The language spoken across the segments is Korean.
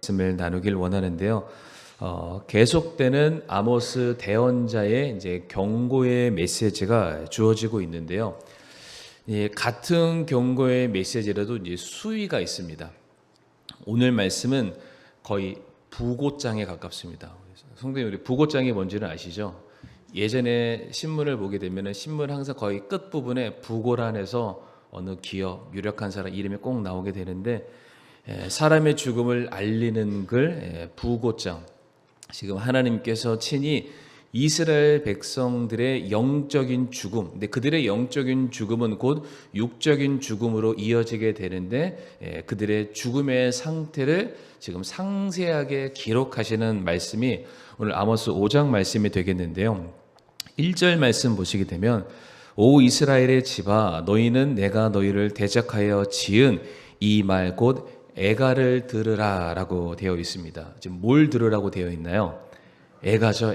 말씀을 나누길 원하는데요. 계속되는 아모스 대언자의 이제 경고의 메시지가 주어지고 있는데요. 같은 경고의 메시지라도 이제 수위가 있습니다. 오늘 말씀은 거의 부고장에 가깝습니다. 성도님, 우리 부고장이 뭔지는 아시죠? 예전에 신문을 보게 되면 신문 항상 거의 끝 부분에 부고란에서 어느 기업 유력한 사람 이름이 꼭 나오게 되는데, 사람의 죽음을 알리는 글 부고장. 지금 하나님께서 친히 이스라엘 백성들의 영적인 죽음, 근데 그들의 영적인 죽음은 곧 육적인 죽음으로 이어지게 되는데, 그들의 죽음의 상태를 지금 상세하게 기록하시는 말씀이 오늘 아모스 5장 말씀이 되겠는데요. 1절 말씀 보시게 되면, 오 이스라엘의 집아, 너희는 내가 너희를 대적하여 지은 이 말 곧 애가를 들으라 라고 되어 있습니다. 지금 뭘 들으라고 되어 있나요? 애가죠.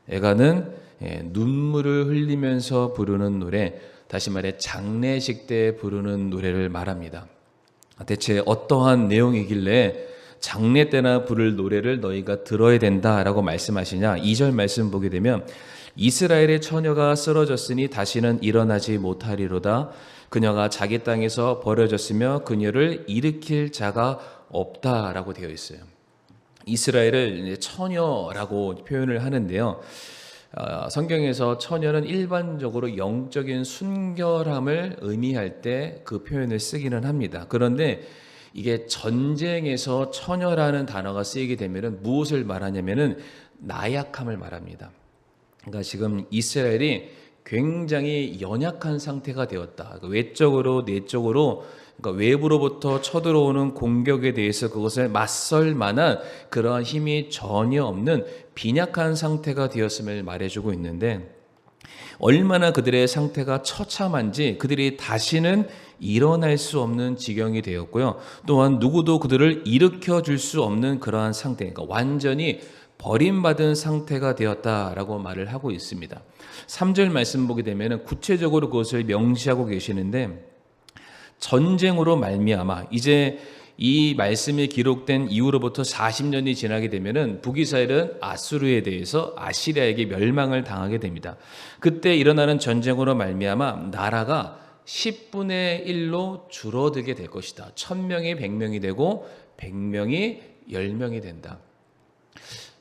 애가는 눈물을 흘리면서 부르는 노래, 다시 말해 장례식 때 부르는 노래를 말합니다. 대체 어떠한 내용이길래 장례 때나 부를 노래를 너희가 들어야 된다라고 말씀하시냐? 2절 말씀 보게 되면, 이스라엘의 처녀가 쓰러졌으니 다시는 일어나지 못하리로다. 그녀가 자기 땅에서 버려졌으며 그녀를 일으킬 자가 없다라고 되어 있어요. 이스라엘을 처녀라고 표현을 하는데요. 성경에서 처녀는 일반적으로 영적인 순결함을 의미할 때 그 표현을 쓰기는 합니다. 그런데 이게 전쟁에서 처녀라는 단어가 쓰이게 되면 무엇을 말하냐면은 나약함을 말합니다. 그러니까 지금 이스라엘이 굉장히 연약한 상태가 되었다. 외적으로 내적으로, 그러니까 외부로부터 쳐들어오는 공격에 대해서 그것을 맞설 만한 그러한 힘이 전혀 없는 빈약한 상태가 되었음을 말해주고 있는데, 얼마나 그들의 상태가 처참한지 그들이 다시는 일어날 수 없는 지경이 되었고요. 또한 누구도 그들을 일으켜 줄 수 없는 그러한 상태, 그러니까 완전히 버림받은 상태가 되었다라고 말을 하고 있습니다. 3절 말씀 보게 되면 구체적으로 그것을 명시하고 계시는데, 전쟁으로 말미암아, 이제 이 말씀이 기록된 이후로부터 40년이 지나게 되면은 북이스라엘은 아수르에 대해서 아시리아에게 멸망을 당하게 됩니다. 그때 일어나는 전쟁으로 말미암아 나라가 10분의 1로 줄어들게 될 것이다. 1000명이 100명이 되고 100명이 10명이 된다.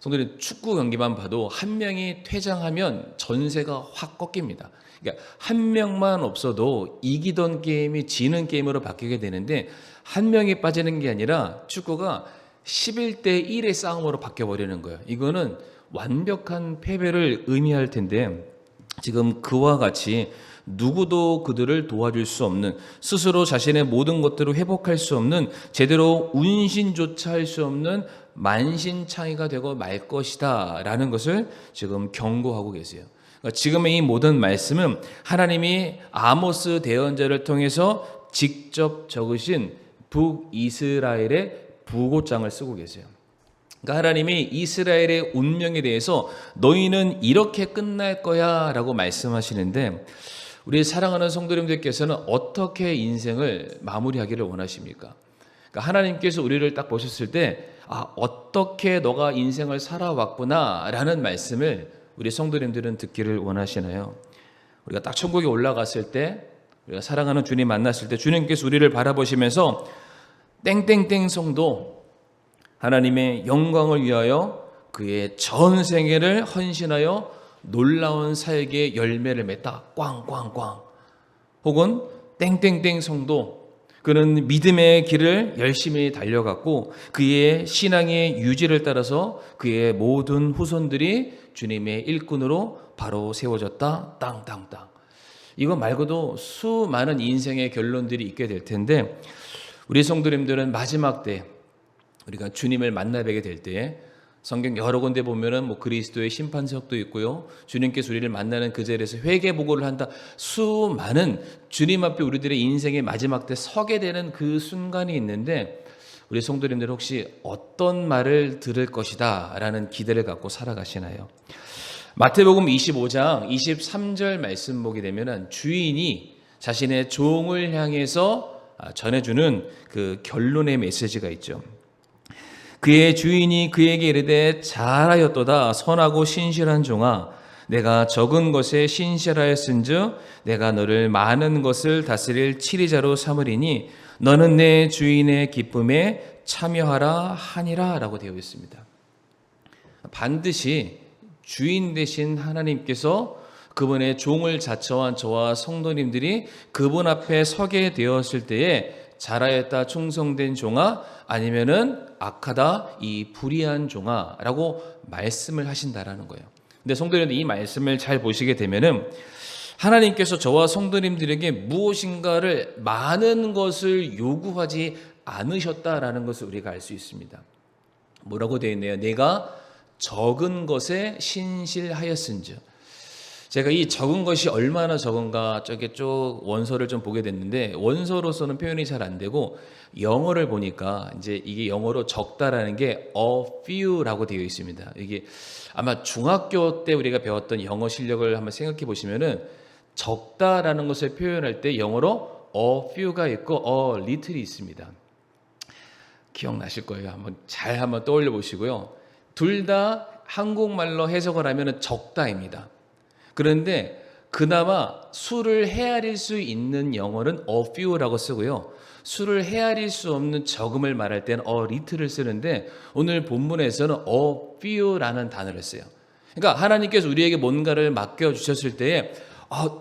성도님, 축구 경기만 봐도 한 명이 퇴장하면 전세가 확 꺾입니다. 그러니까 한 명만 없어도 이기던 게임이 지는 게임으로 바뀌게 되는데, 한 명이 빠지는 게 아니라 축구가 11대 1의 싸움으로 바뀌어버리는 거예요. 이거는 완벽한 패배를 의미할 텐데, 지금 그와 같이 누구도 그들을 도와줄 수 없는, 스스로 자신의 모든 것들을 회복할 수 없는, 제대로 운신조차 할 수 없는 만신창이가 되고 말 것이다 라는 것을 지금 경고하고 계세요. 그러니까 지금의 이 모든 말씀은 하나님이 아모스 대언자를 통해서 직접 적으신 북이스라엘의 부고장을 쓰고 계세요. 그러니까 하나님이 이스라엘의 운명에 대해서 너희는 이렇게 끝날 거야 라고 말씀하시는데, 우리 사랑하는 성도님들께서는 어떻게 인생을 마무리하기를 원하십니까? 그러니까 하나님께서 우리를 딱 보셨을 때, 어떻게 너가 인생을 살아왔구나 라는 말씀을 우리 성도님들은 듣기를 원하시나요? 우리가 딱 천국에 올라갔을 때, 우리가 사랑하는 주님 만났을 때 주님께서 우리를 바라보시면서 땡땡땡 성도, 하나님의 영광을 위하여 그의 전 생애를 헌신하여 놀라운 사역의 열매를 맺다. 꽝꽝꽝. 혹은 땡땡땡 성도, 그는 믿음의 길을 열심히 달려갔고 그의 신앙의 유지를 따라서 그의 모든 후손들이 주님의 일꾼으로 바로 세워졌다. 땅땅땅. 이거 말고도 수많은 인생의 결론들이 있게 될 텐데, 우리 성도님들은 마지막 때 우리가 주님을 만나 뵈게 될 때, 성경 여러 군데 보면은 그리스도의 심판석도 있고요, 주님께서 우리를 만나는 그 자리에서 회개 보고를 한다. 수많은 주님 앞에 우리들의 인생의 마지막 때 서게 되는 그 순간이 있는데, 우리 성도님들 혹시 어떤 말을 들을 것이다 라는 기대를 갖고 살아가시나요? 마태복음 25장 23절 말씀 보게 되면은 주인이 자신의 종을 향해서 전해주는 그 결론의 메시지가 있죠. 그의 주인이 그에게 이르되 잘하였도다. 선하고 신실한 종아, 내가 적은 것에 신실하였은즉 내가 너를 많은 것을 다스릴 치리자로 삼으리니 너는 내 주인의 기쁨에 참여하라 하니라 라고 되어 있습니다. 반드시 주인 되신 하나님께서 그분의 종을 자처한 저와 성도님들이 그분 앞에 서게 되었을 때에 잘하였다 충성된 종아, 아니면은 악하다 이 불의한 종아라고 말씀을 하신다라는 거예요. 근데 성도님들, 이 말씀을 잘 보시게 되면은 하나님께서 저와 성도님들에게 무엇인가를 많은 것을 요구하지 않으셨다라는 것을 우리가 알 수 있습니다. 뭐라고 되어 있네요. 내가 적은 것에 신실하였은즉. 제가 이 적은 것이 얼마나 적은가 저게 쭉 원서를 좀 보게 됐는데, 원서로서는 표현이 잘 안 되고 영어를 보니까 이제 이게 영어로 적다라는 게 a few라고 되어 있습니다. 이게 아마 중학교 때 우리가 배웠던 영어 실력을 한번 생각해 보시면은 적다라는 것을 표현할 때 영어로 a few가 있고 a little이 있습니다. 기억나실 거예요. 한번 떠올려 보시고요. 둘 다 한국말로 해석을 하면은 적다입니다. 그런데 그나마 수를 헤아릴 수 있는 영어는 a few라고 쓰고요. 수를 헤아릴 수 없는 적음을 말할 때는 a little를 쓰는데, 오늘 본문에서는 a few라는 단어를 써요. 그러니까 하나님께서 우리에게 뭔가를 맡겨주셨을 때에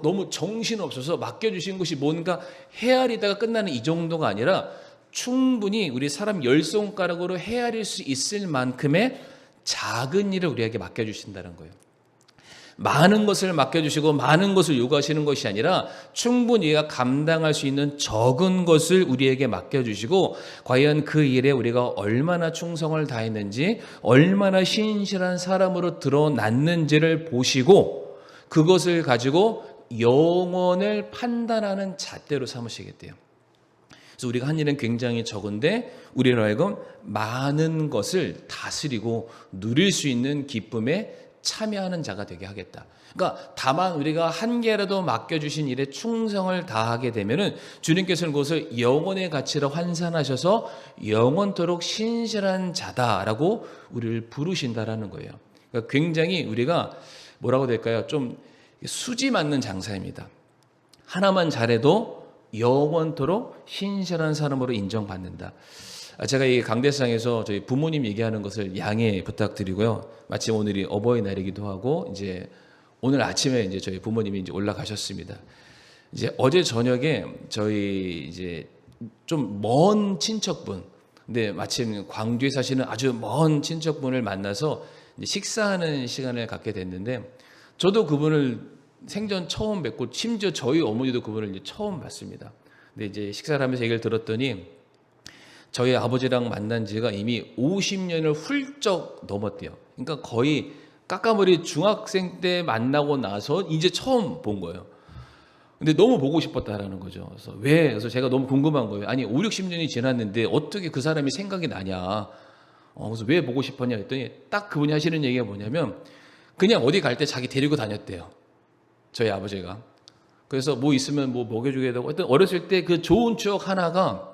너무 정신없어서 맡겨주신 것이 뭔가 헤아리다가 끝나는 이 정도가 아니라 충분히 우리 사람 열 손가락으로 헤아릴 수 있을 만큼의 작은 일을 우리에게 맡겨주신다는 거예요. 많은 것을 맡겨주시고 많은 것을 요구하시는 것이 아니라 충분히 우리가 감당할 수 있는 적은 것을 우리에게 맡겨주시고, 과연 그 일에 우리가 얼마나 충성을 다했는지, 얼마나 신실한 사람으로 드러났는지를 보시고 그것을 가지고 영혼을 판단하는 잣대로 삼으시겠대요. 그래서 우리가 한 일은 굉장히 적은데 우리로 하여금 많은 것을 다스리고 누릴 수 있는 기쁨에 참여하는 자가 되게 하겠다. 그러니까 다만 우리가 한 개라도 맡겨주신 일에 충성을 다하게 되면은 주님께서는 그것을 영혼의 가치로 환산하셔서 영원토록 신실한 자다라고 우리를 부르신다라는 거예요. 그러니까 굉장히 우리가 뭐라고 될까요? 좀 수지 맞는 장사입니다. 하나만 잘해도 영원토록 신실한 사람으로 인정받는다. 제가 이 강대상에서 저희 부모님 얘기하는 것을 양해 부탁드리고요. 마침 오늘이 어버이날이기도 하고 이제 오늘 아침에 이제 저희 부모님이 이제 올라가셨습니다. 이제 어제 저녁에 저희 이제 좀 먼 친척분, 근데 마침 광주에 사시는 아주 먼 친척분을 만나서 이제 식사하는 시간을 갖게 됐는데, 저도 그분을 생전 처음 뵙고 심지어 저희 어머니도 그분을 이제 처음 봤습니다. 근데 이제 식사를 하면서 얘기를 들었더니 저희 아버지랑 만난 지가 이미 50년을 훌쩍 넘었대요. 그러니까 거의 까까머리 중학생 때 만나고 나서 이제 처음 본 거예요. 근데 너무 보고 싶었다라는 거죠. 그래서 왜? 그래서 제가 너무 궁금한 거예요. 아니 5, 60년이 지났는데 어떻게 그 사람이 생각이 나냐. 그래서 왜 보고 싶었냐 했더니 딱 그분이 하시는 얘기가 뭐냐면 그냥 어디 갈 때 자기 데리고 다녔대요. 저희 아버지가. 그래서 뭐 있으면 뭐 먹여주게 되고, 하여튼 어렸을 때 그 좋은 추억 하나가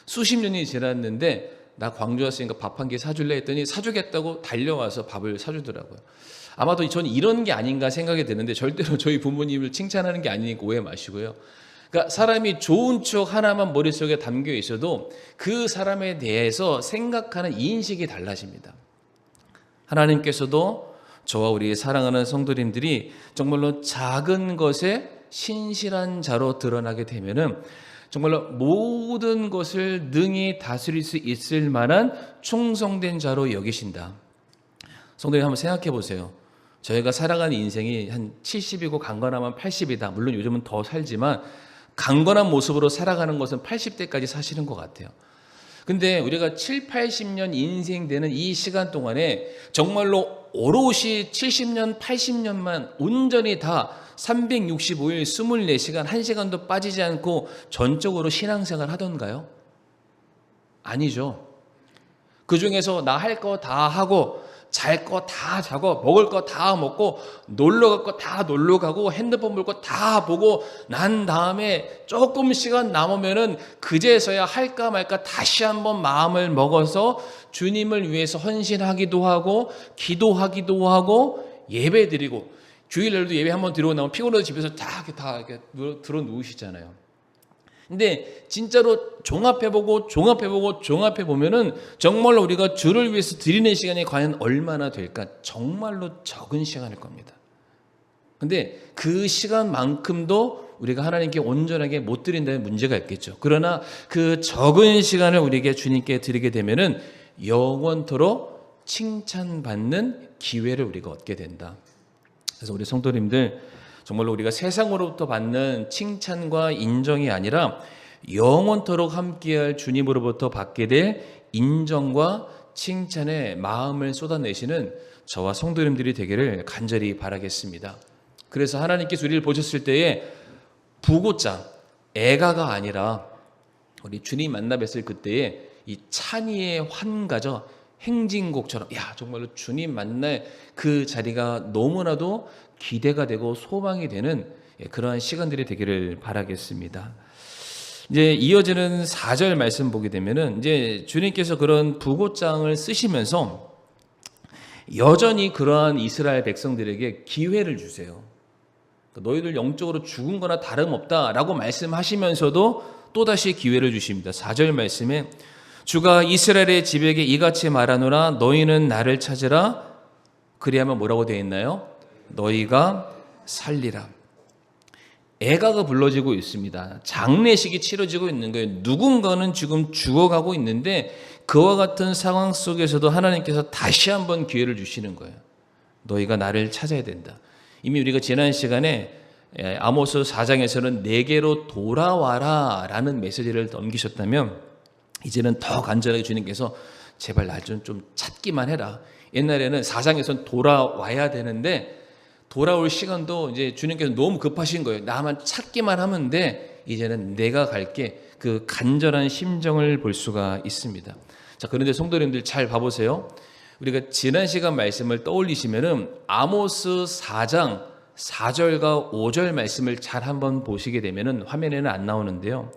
수십 년이 지났는데 나 광주 왔으니까 밥 한 개 사줄래 했더니 사주겠다고 달려와서 밥을 사주더라고요. 아마도 저는 이런 게 아닌가 생각이 드는데 절대로 저희 부모님을 칭찬하는 게 아니니까 오해 마시고요. 그러니까 사람이 좋은 추억 하나만 머릿속에 담겨 있어도 그 사람에 대해서 생각하는 인식이 달라집니다. 하나님께서도 저와 우리 사랑하는 성도님들이 정말로 작은 것에 신실한 자로 드러나게 되면은 정말로 모든 것을 능히 다스릴 수 있을 만한 충성된 자로 여기신다. 성도님 한번 생각해 보세요. 저희가 살아가는 인생이 한 70이고 강건하면 80이다. 물론 요즘은 더 살지만 강건한 모습으로 살아가는 것은 80대까지 사시는 것 같아요. 근데 우리가 7, 80년 인생 되는 이 시간 동안에 정말로 오롯이 70년, 80년만 온전히 다 365일 24시간 1시간도 빠지지 않고 전적으로 신앙생활 하던가요? 아니죠. 그 중에서 나 할 거 다 하고 잘 거 다 자고 먹을 거 다 먹고 놀러 갈 거 다 놀러 가고 핸드폰 볼 거 다 보고 난 다음에 조금 시간 남으면은 그제서야 할까 말까 다시 한번 마음을 먹어서 주님을 위해서 헌신하기도 하고 기도하기도 하고 예배드리고, 주일날도 예배 한번 드리고 나면 피곤해서 집에서 다 이렇게 들어 누우시잖아요. 근데 진짜로 종합해보면은 정말로 우리가 주를 위해서 드리는 시간이 과연 얼마나 될까? 정말로 적은 시간일 겁니다. 근데 그 시간만큼도 우리가 하나님께 온전하게 못 드린다는 문제가 있겠죠. 그러나 그 적은 시간을 우리에게 주님께 드리게 되면은 영원토록 칭찬받는 기회를 우리가 얻게 된다. 그래서 우리 성도님들, 정말로 우리가 세상으로부터 받는 칭찬과 인정이 아니라 영원토록 함께할 주님으로부터 받게 될 인정과 칭찬의 마음을 쏟아내시는 저와 성도님들이 되기를 간절히 바라겠습니다. 그래서 하나님께서 우리를 보셨을 때에 부고자, 애가가 아니라 우리 주님 만나 뵀을 그때에 이 찬이의 환가죠. 행진곡처럼, 야, 정말로 주님 만날 그 자리가 너무나도 기대가 되고 소망이 되는 그러한 시간들이 되기를 바라겠습니다. 이제 이어지는 4절 말씀 보게 되면은 이제 주님께서 그런 부고장을 쓰시면서 여전히 그러한 이스라엘 백성들에게 기회를 주세요. 너희들 영적으로 죽은 거나 다름없다라고 말씀하시면서도 또다시 기회를 주십니다. 4절 말씀에 주가 이스라엘의 집에게 이같이 말하노라 너희는 나를 찾으라 그리하면 뭐라고 되어 있나요? 너희가 살리라. 애가가 불러지고 있습니다. 장례식이 치러지고 있는 거예요. 누군가는 지금 죽어가고 있는데 그와 같은 상황 속에서도 하나님께서 다시 한번 기회를 주시는 거예요. 너희가 나를 찾아야 된다. 이미 우리가 지난 시간에 아모스 4장에서는 내게로 돌아와라 라는 메시지를 넘기셨다면 이제는 더 간절하게 주님께서 제발 날 좀 찾기만 해라. 옛날에는 4장에서는 돌아와야 되는데 돌아올 시간도 이제 주님께서 너무 급하신 거예요. 나만 찾기만 하면 돼. 이제는 내가 갈게. 그 간절한 심정을 볼 수가 있습니다. 자, 그런데 성도님들 잘 봐보세요. 우리가 지난 시간 말씀을 떠올리시면은 아모스 4장 4절과 5절 말씀을 잘 한번 보시게 되면은 화면에는 안 나오는데요.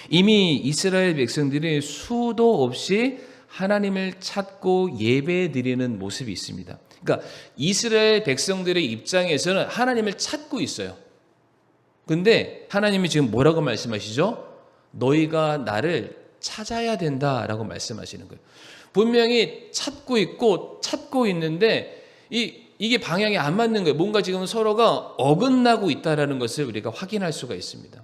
이미 이스라엘 백성들이 수도 없이 하나님을 찾고 예배드리는 모습이 있습니다. 그러니까 이스라엘 백성들의 입장에서는 하나님을 찾고 있어요. 근데 하나님이 지금 뭐라고 말씀하시죠? 너희가 나를 찾아야 된다라고 말씀하시는 거예요. 분명히 찾고 있고 찾고 있는데 이게 방향이 안 맞는 거예요. 뭔가 지금 서로가 어긋나고 있다라는 것을 우리가 확인할 수가 있습니다.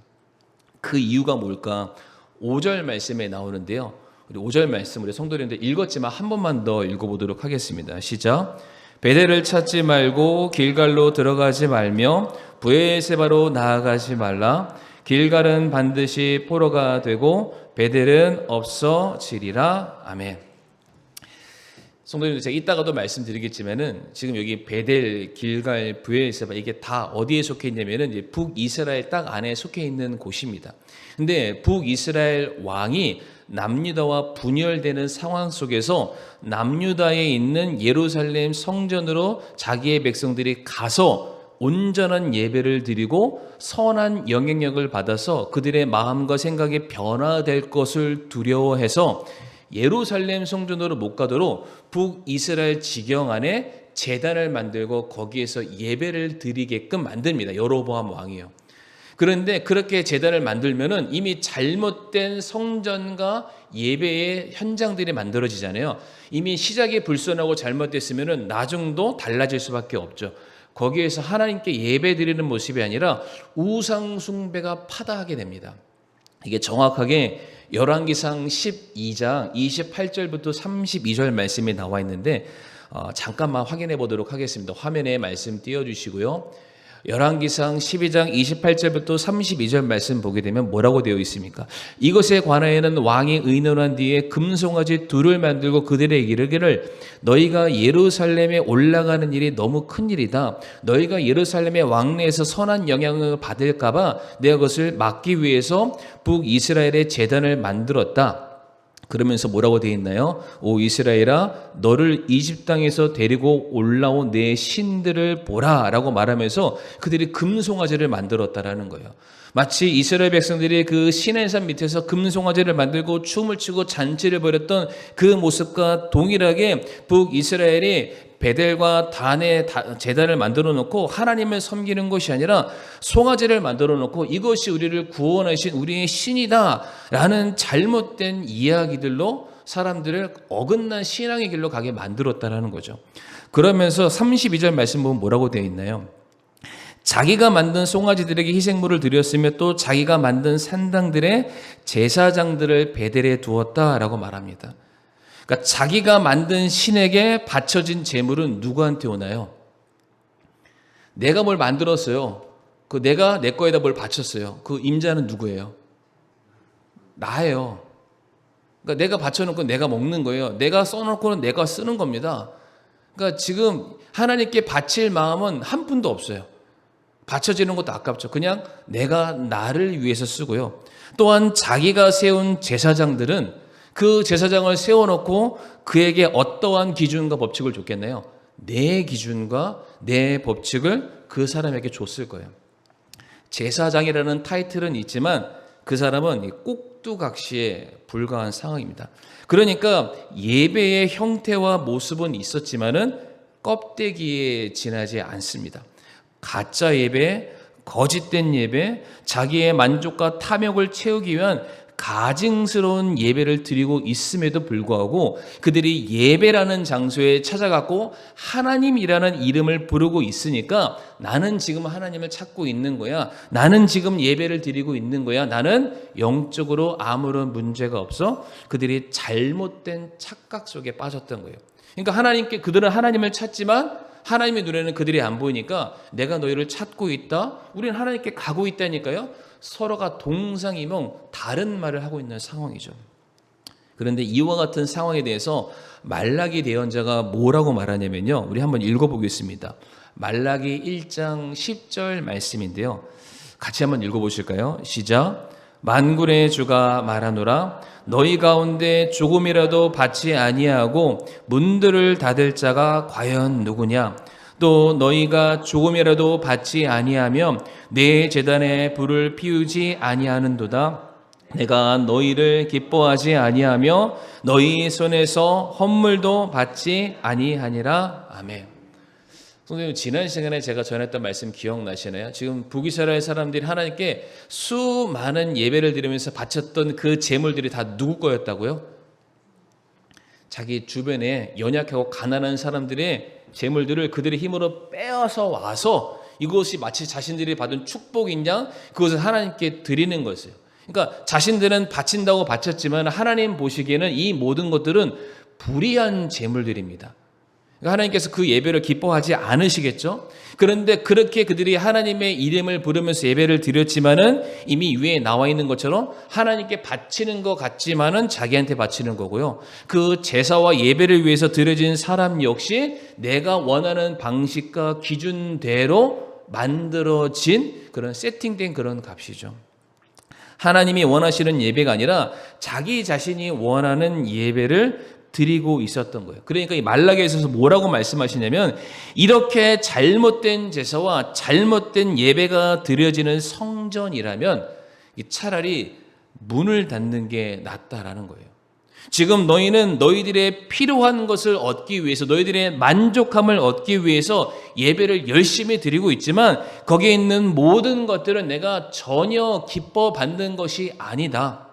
그 이유가 뭘까? 5절 말씀에 나오는데요. 우리 5절 말씀 우리 성도님들 읽었지만 한 번만 더 읽어보도록 하겠습니다. 시작. 베델을 찾지 말고 길갈로 들어가지 말며 브에세바로 나아가지 말라. 길갈은 반드시 포로가 되고 베델은 없어지리라. 아멘. 성도님들 제가 이따가도 말씀드리겠지만은 지금 여기 베델, 길갈, 브에세바 이게 다 어디에 속해 있냐면은 이제 북이스라엘 땅 안에 속해 있는 곳입니다. 근데 북이스라엘 왕이 남유다와 분열되는 상황 속에서 남유다에 있는 예루살렘 성전으로 자기의 백성들이 가서 온전한 예배를 드리고 선한 영향력을 받아서 그들의 마음과 생각이 변화될 것을 두려워해서 예루살렘 성전으로 못 가도록 북이스라엘 지경 안에 제단을 만들고 거기에서 예배를 드리게끔 만듭니다. 여로보암 왕이요. 그런데 그렇게 제단을 만들면은 이미 잘못된 성전과 예배의 현장들이 만들어지잖아요. 이미 시작이 불순하고 잘못됐으면은 나중도 달라질 수밖에 없죠. 거기에서 하나님께 예배 드리는 모습이 아니라 우상 숭배가 파다하게 됩니다. 이게 정확하게 열왕기상 12장 28절부터 32절 말씀이 나와 있는데 잠깐만 확인해 보도록 하겠습니다. 화면에 말씀 띄워주시고요. 열왕기상 12장 28절부터 32절 말씀 보게 되면 뭐라고 되어 있습니까? 이것에 관하여는 왕이 의논한 뒤에 금송아지 둘을 만들고 그들에게 이르기를 너희가 예루살렘에 올라가는 일이 너무 큰 일이다. 너희가 예루살렘의 왕래에서 선한 영향을 받을까 봐 내가 그것을 막기 위해서 북이스라엘의 제단을 만들었다. 그러면서 뭐라고 되어 있나요? 오 이스라엘아 너를 이집 땅에서 데리고 올라온 내 신들을 보라 라고 말하면서 그들이 금송아지를 만들었다라는 거예요. 마치 이스라엘 백성들이 그 시내산 밑에서 금송아지를 만들고 춤을 추고 잔치를 벌였던 그 모습과 동일하게 북이스라엘이 베델과 단의 제단을 만들어 놓고 하나님을 섬기는 것이 아니라 송아지를 만들어 놓고 이것이 우리를 구원하신 우리의 신이다 라는 잘못된 이야기들로 사람들을 어긋난 신앙의 길로 가게 만들었다는 거죠. 그러면서 32절 말씀 보면 뭐라고 되어 있나요? 자기가 만든 송아지들에게 희생물을 드렸으며 또 자기가 만든 산당들의 제사장들을 베델에 두었다라고 말합니다. 그러니까 자기가 만든 신에게 바쳐진 제물은 누구한테 오나요? 내가 뭘 만들었어요. 내가 내 거에다 뭘 바쳤어요. 그 임자는 누구예요? 나예요. 그러니까 내가 바쳐놓고 내가 먹는 거예요. 내가 써놓고는 내가 쓰는 겁니다. 그러니까 지금 하나님께 바칠 마음은 한 푼도 없어요. 바쳐지는 것도 아깝죠. 그냥 내가 나를 위해서 쓰고요. 또한 자기가 세운 제사장들은 그 제사장을 세워놓고 그에게 어떠한 기준과 법칙을 줬겠나요? 내 기준과 내 법칙을 그 사람에게 줬을 거예요. 제사장이라는 타이틀은 있지만 그 사람은 꼭두각시에 불과한 상황입니다. 그러니까 예배의 형태와 모습은 있었지만은 껍데기에 지나지 않습니다. 가짜 예배, 거짓된 예배, 자기의 만족과 탐욕을 채우기 위한 가증스러운 예배를 드리고 있음에도 불구하고 그들이 예배라는 장소에 찾아갔고 하나님이라는 이름을 부르고 있으니까 나는 지금 하나님을 찾고 있는 거야. 나는 지금 예배를 드리고 있는 거야. 나는 영적으로 아무런 문제가 없어. 그들이 잘못된 착각 속에 빠졌던 거예요. 그러니까 그들은 하나님을 찾지만 하나님의 눈에는 그들이 안 보이니까 내가 너희를 찾고 있다. 우리는 하나님께 가고 있다니까요. 서로가 동상이몽 다른 말을 하고 있는 상황이죠. 그런데 이와 같은 상황에 대해서 말라기 대언자가 뭐라고 말하냐면요. 우리 한번 읽어보겠습니다. 말라기 1장 10절 말씀인데요. 같이 한번 읽어보실까요? 시작. 만군의 주가 말하노라 너희 가운데 조금이라도 받지 아니하고 문들을 닫을 자가 과연 누구냐? 또 너희가 조금이라도 받지 아니하며 내 제단에 불을 피우지 아니하는도다. 내가 너희를 기뻐하지 아니하며 너희 손에서 헌물도 받지 아니하니라. 아멘. 선생님 지난 시간에 제가 전했던 말씀 기억나시나요? 지금 북이스라엘 사람들이 하나님께 수많은 예배를 드리면서 바쳤던 그 제물들이 다 누구 거였다고요? 자기 주변에 연약하고 가난한 사람들의 재물들을 그들의 힘으로 빼앗아 와서 이것이 마치 자신들이 받은 축복인 양 그것을 하나님께 드리는 것이에요. 그러니까 자신들은 바친다고 바쳤지만 하나님 보시기에는 이 모든 것들은 불의한 재물들입니다. 그러니까 하나님께서 그 예배를 기뻐하지 않으시겠죠. 그런데 그렇게 그들이 하나님의 이름을 부르면서 예배를 드렸지만은 이미 위에 나와 있는 것처럼 하나님께 바치는 것 같지만은 자기한테 바치는 거고요. 그 제사와 예배를 위해서 드려진 사람 역시 내가 원하는 방식과 기준대로 만들어진 그런 세팅된 그런 값이죠. 하나님이 원하시는 예배가 아니라 자기 자신이 원하는 예배를 드리고 있었던 거예요. 그러니까 이 말라기에서 뭐라고 말씀하시냐면 이렇게 잘못된 제사와 잘못된 예배가 드려지는 성전이라면 차라리 문을 닫는 게 낫다라는 거예요. 지금 너희는 너희들의 필요한 것을 얻기 위해서 너희들의 만족함을 얻기 위해서 예배를 열심히 드리고 있지만 거기에 있는 모든 것들은 내가 전혀 기뻐 받는 것이 아니다.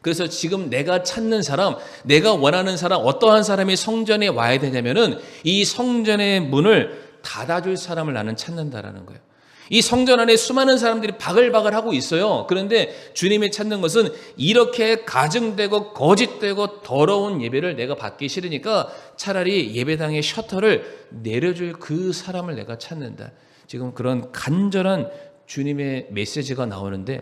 그래서 지금 내가 찾는 사람, 내가 원하는 사람, 어떠한 사람이 성전에 와야 되냐면은 이 성전의 문을 닫아줄 사람을 나는 찾는다라는 거예요. 이 성전 안에 수많은 사람들이 바글바글 하고 있어요. 그런데 주님이 찾는 것은 이렇게 가증되고 거짓되고 더러운 예배를 내가 받기 싫으니까 차라리 예배당의 셔터를 내려줄 그 사람을 내가 찾는다. 지금 그런 간절한 주님의 메시지가 나오는데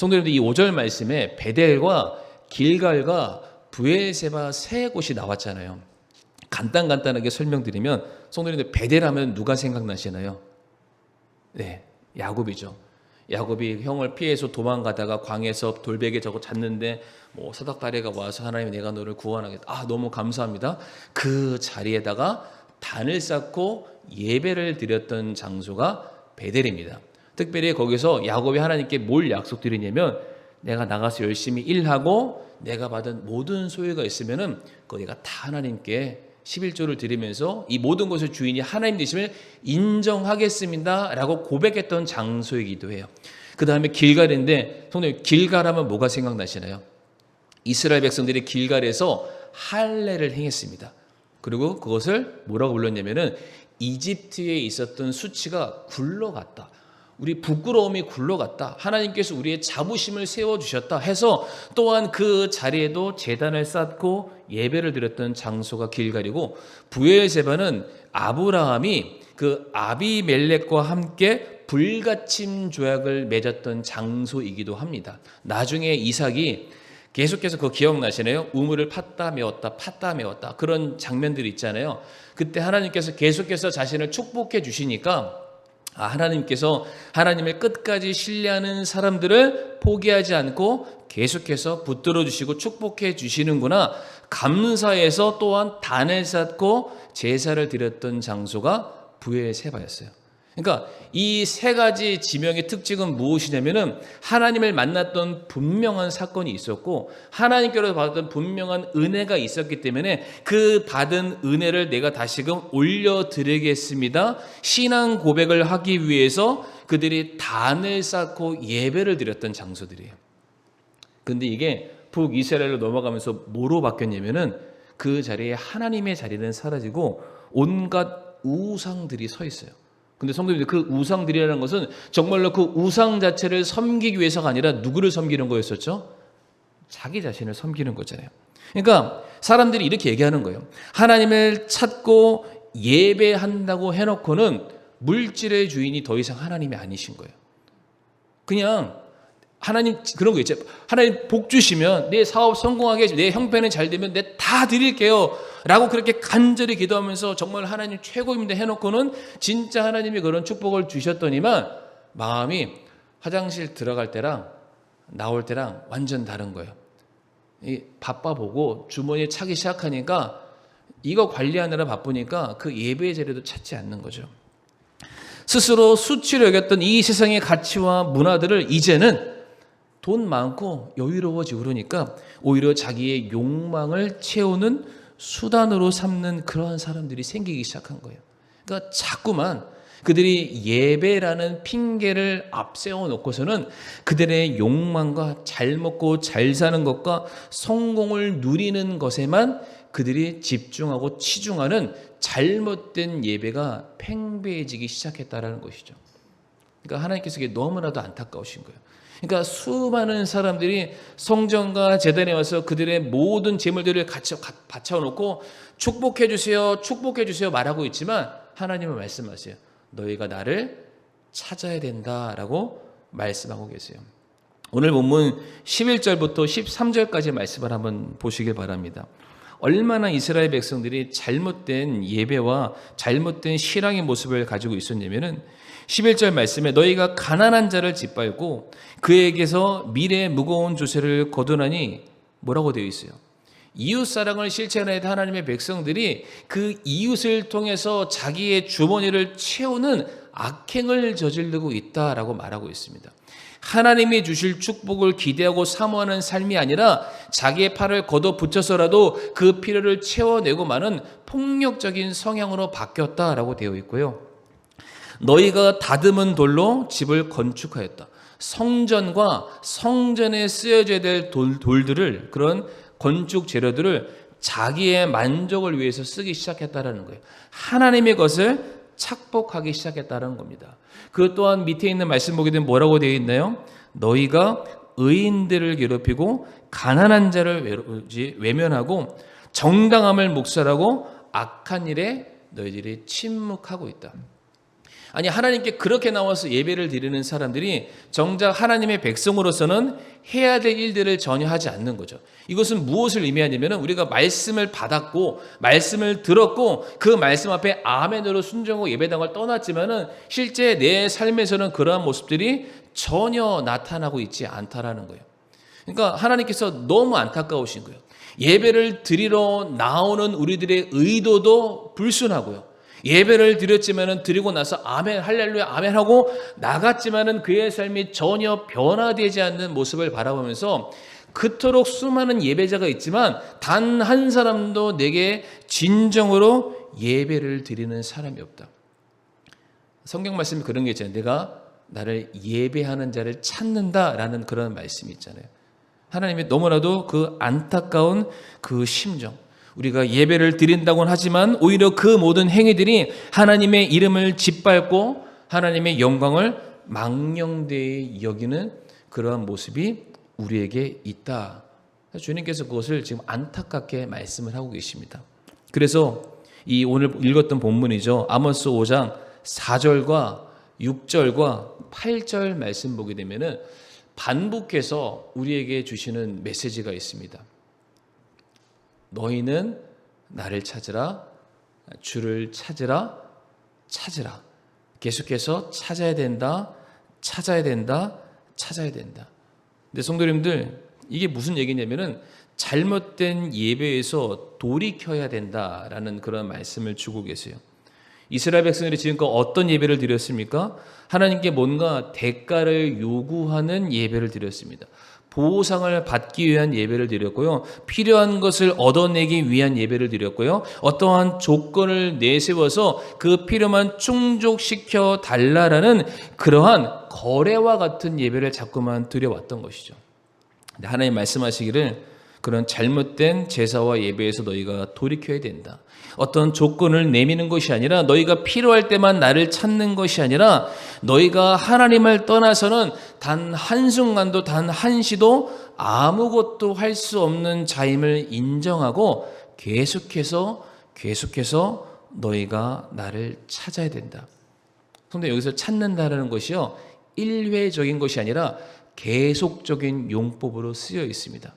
성도님들 이 5절 말씀에 베델과 길갈과 브엘세바 세 곳이 나왔잖아요. 간단하게 설명드리면 성도님들 베델하면 누가 생각나시나요? 네, 야곱이죠. 야곱이 형을 피해서 도망가다가 광에서 돌베개 저거 잤는데 뭐 사닥다리가 와서 하나님 내가 너를 구원하겠다. 너무 감사합니다. 그 자리에다가 단을 쌓고 예배를 드렸던 장소가 베델입니다. 특별히 거기서 야곱이 하나님께 뭘 약속드리냐면 내가 나가서 열심히 일하고 내가 받은 모든 소유가 있으면은 그거 내가 다 하나님께 11조를 드리면서 이 모든 것의 주인이 하나님 되심을 인정하겠습니다 라고 고백했던 장소이기도 해요. 그 다음에 길갈인데 성도님, 길갈하면 뭐가 생각나시나요? 이스라엘 백성들이 길갈에서 할례를 행했습니다. 그리고 그것을 뭐라고 불렀냐면은 이집트에 있었던 수치가 굴러갔다. 우리 부끄러움이 굴러갔다. 하나님께서 우리의 자부심을 세워주셨다 해서 또한 그 자리에도 제단을 쌓고 예배를 드렸던 장소가 길갈이고, 브엘세바는 아브라함이 그 아비멜렉과 함께 불가침 조약을 맺었던 장소이기도 합니다. 나중에 이삭이 계속해서 그거 기억나시나요? 우물을 팠다 메웠다 그런 장면들이 있잖아요. 그때 하나님께서 계속해서 자신을 축복해 주시니까 하나님께서 하나님을 끝까지 신뢰하는 사람들을 포기하지 않고 계속해서 붙들어 주시고 축복해 주시는구나, 감사해서 또한 단을 쌓고 제사를 드렸던 장소가 브엘세바였어요. 그러니까 이 세 가지 지명의 특징은 무엇이냐면은 하나님을 만났던 분명한 사건이 있었고 하나님께로 받았던 분명한 은혜가 있었기 때문에 그 받은 은혜를 내가 다시금 올려드리겠습니다 신앙 고백을 하기 위해서 그들이 단을 쌓고 예배를 드렸던 장소들이에요. 근데 이게 북이스라엘로 넘어가면서 뭐로 바뀌었냐면은 그 자리에 하나님의 자리는 사라지고 온갖 우상들이 서 있어요. 근데 성도님들, 그 우상들이라는 것은 정말로 그 우상 자체를 섬기기 위해서가 아니라 누구를 섬기는 거였었죠? 자기 자신을 섬기는 거잖아요. 그러니까 사람들이 이렇게 얘기하는 거예요. 하나님을 찾고 예배한다고 해놓고는 물질의 주인이 더 이상 하나님이 아니신 거예요. 그냥 하나님 그런 거 있죠. 하나님 복 주시면 내 사업 성공하게 해주면, 내 형편은 잘 되면 내 다 드릴게요 라고 그렇게 간절히 기도하면서 정말 하나님 최고입니다 해놓고는 진짜 하나님이 그런 축복을 주셨더니만 마음이 화장실 들어갈 때랑 나올 때랑 완전 다른 거예요. 바빠보고 주머니에 차기 시작하니까 이거 관리하느라 바쁘니까 그 예배의 자리도 찾지 않는 거죠. 스스로 수치로 여겼던 이 세상의 가치와 문화들을 이제는 돈 많고 여유로워지고 그러니까 오히려 자기의 욕망을 채우는 수단으로 삼는 그런 사람들이 생기기 시작한 거예요. 그러니까 자꾸만 그들이 예배라는 핑계를 앞세워 놓고서는 그들의 욕망과 잘 먹고 잘 사는 것과 성공을 누리는 것에만 그들이 집중하고 치중하는 잘못된 예배가 팽배해지기 시작했다라는 것이죠. 그러니까 하나님께서 이게 너무나도 안타까우신 거예요. 그러니까 수많은 사람들이 성전과 제단에 와서 그들의 모든 재물들을 같이 바쳐놓고 축복해 주세요 말하고 있지만 하나님은 말씀하세요. 너희가 나를 찾아야 된다라고 말씀하고 계세요. 오늘 본문 11절부터 13절까지 말씀을 한번 보시길 바랍니다. 얼마나 이스라엘 백성들이 잘못된 예배와 잘못된 신앙의 모습을 가지고 있었냐면은 11절 말씀에 너희가 가난한 자를 짓밟고 그에게서 미래의 무거운 조세를 거두나니 뭐라고 되어 있어요? 이웃사랑을 실천해야 할 하나님의 백성들이 그 이웃을 통해서 자기의 주머니를 채우는 악행을 저지르고 있다라고 말하고 있습니다. 하나님이 주실 축복을 기대하고 사모하는 삶이 아니라 자기의 팔을 걷어붙여서라도 그 필요를 채워내고 마는 폭력적인 성향으로 바뀌었다라고 되어 있고요. 너희가 다듬은 돌로 집을 건축하였다. 성전과 성전에 쓰여져야 될 돌들을, 그런 건축 재료들을 자기의 만족을 위해서 쓰기 시작했다라는 거예요. 하나님의 것을 착복하기 시작했다는 겁니다. 그 또한 밑에 있는 말씀 보게 되면 뭐라고 되어 있나요? 너희가 의인들을 괴롭히고 가난한 자를 외면하고 정당함을 묵살하고 악한 일에 너희들이 침묵하고 있다. 아니, 하나님께 그렇게 나와서 예배를 드리는 사람들이 정작 하나님의 백성으로서는 해야 될 일들을 전혀 하지 않는 거죠. 이것은 무엇을 의미하냐면 우리가 말씀을 받았고 말씀을 들었고 그 말씀 앞에 아멘으로 순종하고 예배당을 떠났지만은 실제 내 삶에서는 그러한 모습들이 전혀 나타나고 있지 않다라는 거예요. 그러니까 하나님께서 너무 안타까우신 거예요. 예배를 드리러 나오는 우리들의 의도도 불순하고요. 예배를 드렸지만은 드리고 나서 아멘 할렐루야 아멘 하고 나갔지만은 그의 삶이 전혀 변화되지 않는 모습을 바라보면서 그토록 수많은 예배자가 있지만 단 한 사람도 내게 진정으로 예배를 드리는 사람이 없다. 성경 말씀이 그런 게 있잖아요. 내가 나를 예배하는 자를 찾는다라는 그런 말씀이 있잖아요. 하나님이 너무나도 그 안타까운 그 심정, 우리가 예배를 드린다고는 하지만 오히려 그 모든 행위들이 하나님의 이름을 짓밟고 하나님의 영광을 망령되이 여기는 그러한 모습이 우리에게 있다. 주님께서 그것을 지금 안타깝게 말씀을 하고 계십니다. 그래서 이 오늘 읽었던 본문이죠. 아모스 5장 4절과 6절과 8절 말씀 보게 되면은 반복해서 우리에게 주시는 메시지가 있습니다. 너희는 나를 찾으라, 주를 찾으라, 찾으라. 계속해서 찾아야 된다, 찾아야 된다, 찾아야 된다. 근데 성도님들, 이게 무슨 얘기냐면은 잘못된 예배에서 돌이켜야 된다라는 그런 말씀을 주고 계세요. 이스라엘 백성들이 지금껏 어떤 예배를 드렸습니까? 하나님께 뭔가 대가를 요구하는 예배를 드렸습니다. 보상을 받기 위한 예배를 드렸고요. 필요한 것을 얻어내기 위한 예배를 드렸고요. 어떠한 조건을 내세워서 그 필요만 충족시켜 달라라는 그러한 거래와 같은 예배를 자꾸만 드려왔던 것이죠. 하나님 말씀하시기를 그런 잘못된 제사와 예배에서 너희가 돌이켜야 된다. 어떤 조건을 내미는 것이 아니라 너희가 필요할 때만 나를 찾는 것이 아니라 너희가 하나님을 떠나서는 단 한순간도 단 한시도 아무것도 할 수 없는 자임을 인정하고 계속해서 너희가 나를 찾아야 된다. 그런데 여기서 찾는다라는 것이요, 일회적인 것이 아니라 계속적인 용법으로 쓰여 있습니다.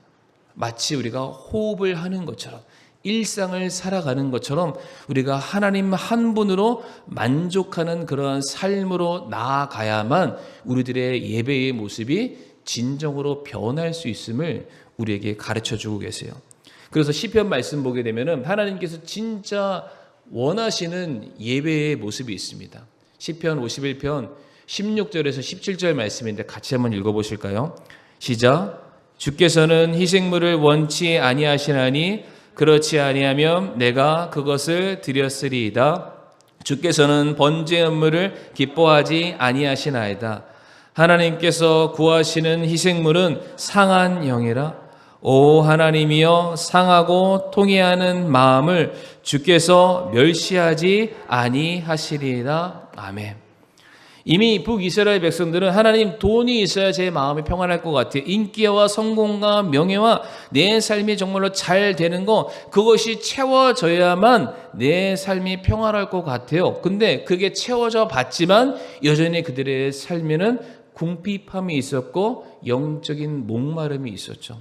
마치 우리가 호흡을 하는 것처럼 일상을 살아가는 것처럼 우리가 하나님 한 분으로 만족하는 그러한 삶으로 나아가야만 우리들의 예배의 모습이 진정으로 변할 수 있음을 우리에게 가르쳐주고 계세요. 그래서 시편 말씀 보게 되면 하나님께서 진짜 원하시는 예배의 모습이 있습니다. 시편 51편 16절에서 17절 말씀인데 같이 한번 읽어보실까요? 시작. 주께서는 희생물을 원치 아니하시나니 그렇지 아니하면 내가 그것을 드렸으리이다. 주께서는 번제 음물을 기뻐하지 아니하시나이다. 하나님께서 구하시는 희생물은 상한 영이라. 오 하나님이여, 상하고 통회하는 마음을 주께서 멸시하지 아니하시리이다. 아멘. 이미 북이스라엘 백성들은 하나님, 돈이 있어야 제 마음이 평안할 것 같아요. 인기와 성공과 명예와 내 삶이 정말로 잘 되는 거, 그것이 채워져야만 내 삶이 평안할 것 같아요. 근데 그게 채워져 봤지만 여전히 그들의 삶에는 궁핍함이 있었고 영적인 목마름이 있었죠.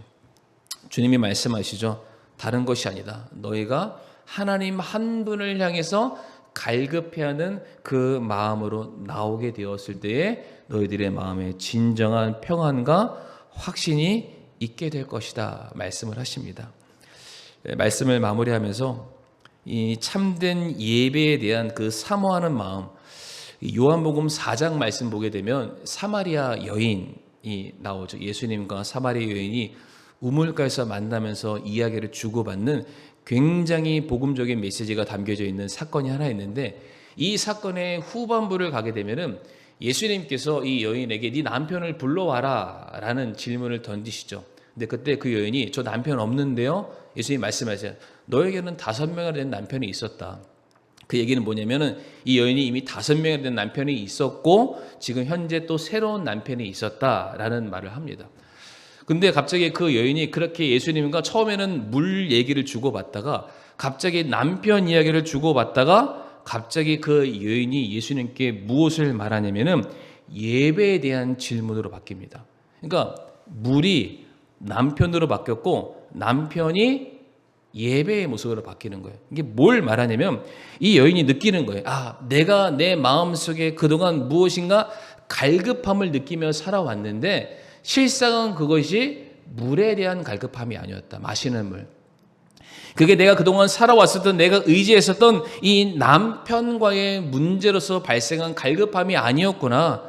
주님이 말씀하시죠. 다른 것이 아니다. 너희가 하나님 한 분을 향해서 갈급해하는 그 마음으로 나오게 되었을 때에 너희들의 마음에 진정한 평안과 확신이 있게 될 것이다 말씀을 하십니다. 말씀을 마무리하면서 이 참된 예배에 대한 그 사모하는 마음, 요한복음 4장 말씀 보게 되면 사마리아 여인이 나오죠. 예수님과 사마리아 여인이 우물가에서 만나면서 이야기를 주고받는 굉장히 복음적인 메시지가 담겨져 있는 사건이 하나 있는데, 이 사건의 후반부를 가게 되면은 예수님께서 이 여인에게 네 남편을 불러와라 라는 질문을 던지시죠. 근데 그때 그 여인이 저 남편 없는데요? 예수님이 말씀하세요. 너에게는 5명이나 된 남편이 있었다. 그 얘기는 뭐냐면은 이 여인이 이미 5명이나 된 남편이 있었고 지금 현재 또 새로운 남편이 있었다라는 말을 합니다. 근데 갑자기 그 여인이 그렇게 예수님과 처음에는 물 얘기를 주고받다가 갑자기 남편 이야기를 주고받다가 갑자기 그 여인이 예수님께 무엇을 말하냐면은 예배에 대한 질문으로 바뀝니다. 그러니까 물이 남편으로 바뀌었고 남편이 예배의 모습으로 바뀌는 거예요. 이게 뭘 말하냐면 이 여인이 느끼는 거예요. 아, 내가 내 마음속에 그동안 무엇인가 갈급함을 느끼며 살아왔는데 실상은 그것이 물에 대한 갈급함이 아니었다. 마시는 물. 그게 내가 그동안 살아왔었던 내가 의지했었던 이 남편과의 문제로서 발생한 갈급함이 아니었구나.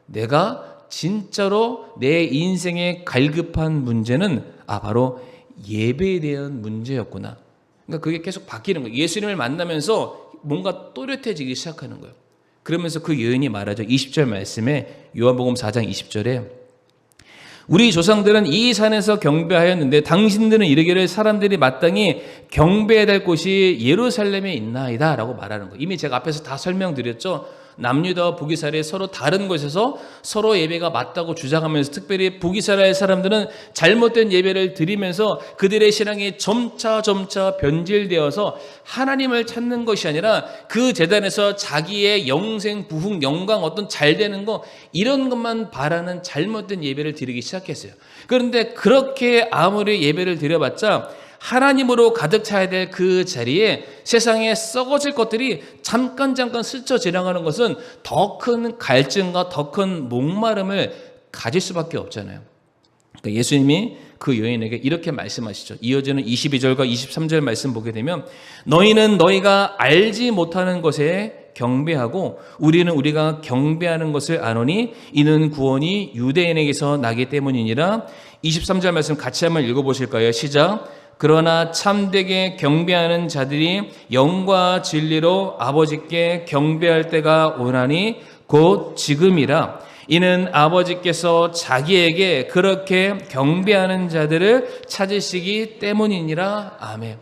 내가 진짜로 내 인생의 갈급한 문제는 바로 예배에 대한 문제였구나. 그러니까 그게 계속 바뀌는 거예요. 예수님을 만나면서 뭔가 또렷해지기 시작하는 거예요. 그러면서 그 여인이 말하죠. 20절 말씀에 요한복음 4장 20절에 우리 조상들은 이 산에서 경배하였는데 당신들은 이르기를 사람들이 마땅히 경배해야 될 곳이 예루살렘에 있나이다 라고 말하는 거예요. 이미 제가 앞에서 다 설명드렸죠. 남유다와 북이스라엘 서로 다른 곳에서 서로 예배가 맞다고 주장하면서 특별히 북이스라엘 사람들은 잘못된 예배를 드리면서 그들의 신앙이 점차 변질되어서 하나님을 찾는 것이 아니라 그 제단에서 자기의 영생, 부흥, 영광, 어떤 잘 되는 거 이런 것만 바라는 잘못된 예배를 드리기 시작했어요. 그런데 그렇게 아무리 예배를 드려봤자 하나님으로 가득 차야 될 그 자리에 세상에 썩어질 것들이 잠깐 스쳐 지나가는 것은 더 큰 갈증과 더 큰 목마름을 가질 수밖에 없잖아요. 그러니까 예수님이 그 여인에게 이렇게 말씀하시죠. 이어지는 22절과 23절 말씀 보게 되면 너희는 너희가 알지 못하는 것에 경배하고 우리는 우리가 경배하는 것을 아노니 이는 구원이 유대인에게서 나기 때문이니라. 23절 말씀 같이 한번 읽어보실까요? 시작. 그러나 참되게 경배하는 자들이 영과 진리로 아버지께 경배할 때가 오나니 곧 지금이라. 이는 아버지께서 자기에게 그렇게 경배하는 자들을 찾으시기 때문이니라. 아멘.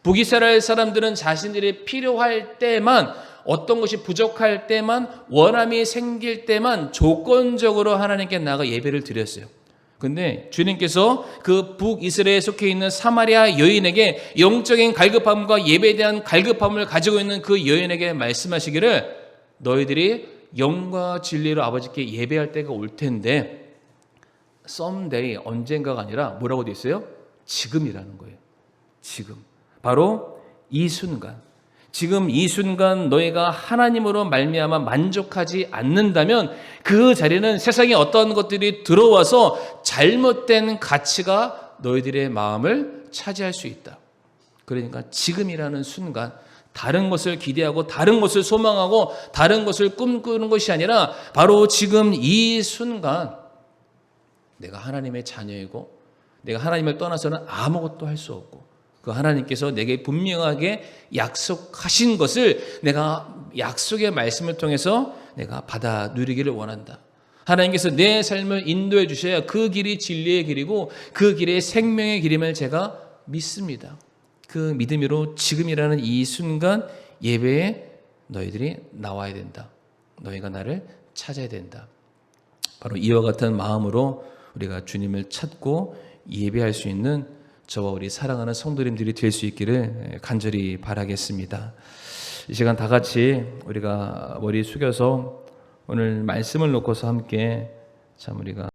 북이스라엘 사람들은 자신들이 필요할 때만, 어떤 것이 부족할 때만, 원함이 생길 때만 조건적으로 하나님께 나아가 예배를 드렸어요. 근데 주님께서 그 북이스라엘에 속해 있는 사마리아 여인에게 영적인 갈급함과 예배에 대한 갈급함을 가지고 있는 그 여인에게 말씀하시기를 너희들이 영과 진리로 아버지께 예배할 때가 올 텐데 someday, 언젠가가 아니라 뭐라고 되어 있어요? 지금이라는 거예요. 지금. 바로 이 순간. 지금 이 순간 너희가 하나님으로 말미암아 만족하지 않는다면 그 자리는 세상에 어떠한 것들이 들어와서 잘못된 가치가 너희들의 마음을 차지할 수 있다. 그러니까 지금이라는 순간 다른 것을 기대하고 다른 것을 소망하고 다른 것을 꿈꾸는 것이 아니라 바로 지금 이 순간 내가 하나님의 자녀이고 내가 하나님을 떠나서는 아무것도 할 수 없고 그 하나님께서 내게 분명하게 약속하신 것을 내가 약속의 말씀을 통해서 내가 받아 누리기를 원한다. 하나님께서 내 삶을 인도해 주셔야 그 길이 진리의 길이고 그 길이 생명의 길임을 제가 믿습니다. 그 믿음으로 지금이라는 이 순간 예배에 너희들이 나와야 된다. 너희가 나를 찾아야 된다. 바로 이와 같은 마음으로 우리가 주님을 찾고 예배할 수 있는 저와 우리 사랑하는 성도님들이 될 수 있기를 간절히 바라겠습니다. 이 시간 다 같이 우리가 머리 숙여서 오늘 말씀을 놓고서 함께 참 우리가